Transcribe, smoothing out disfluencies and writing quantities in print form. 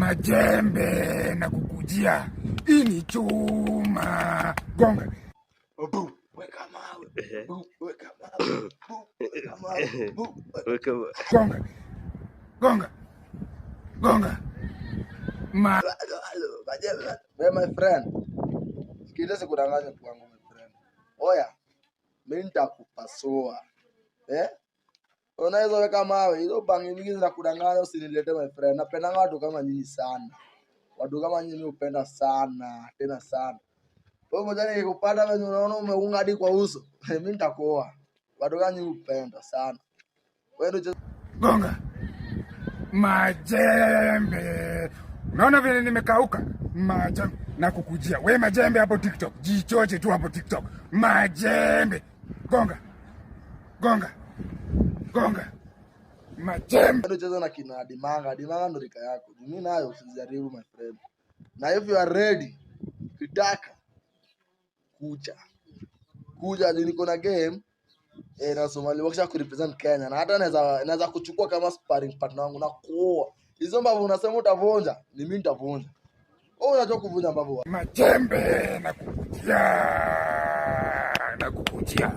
majembe na kukujia. Hii ni chuma. Gonga. Weka mawe. Weka mawe. Weka mawe. Weka mawe. Gonga. Gonga. Gonga. Hello, majembe. Wewe my friend. Sikiliza kudanganya kwangu my friend. Oya. Mimi nitakupasua. Unaweza weka mawe. Hizo bangi mingi zinakudanganya, usinilete my friend. Napenda watu kama nyinyi sana. Watu kama nyinyi upenda sana, tena sana. Wewe mmoja nikikupata wewe unaona umeunga hadi kwa uso. Mimi nitakuoa. Watu kama nyinyi upenda sana. Wewe ndio gonga. Majembe. Unaona vile nimekauka? Majembe na kukujia. Wewe majembe hapo TikTok. Jichoche tu hapo TikTok. Majembe. Gonga. Gonga. Gonga. Majembe. Ndio cheza na kina Dimanga. Dimanga ndo rika yako. Mimi nayo usijaribu my friend. Na if you are ready, kitaka kuja niko na game na Somali wakisha kurepresent Kenya, na hata naweza kuchukua kama sparring partner wangu na kuoa. Hizo mambo unasema utavunja, ni mimi nitavunja. Wewe unajua kuvunja mambo. Majembe na kukujia.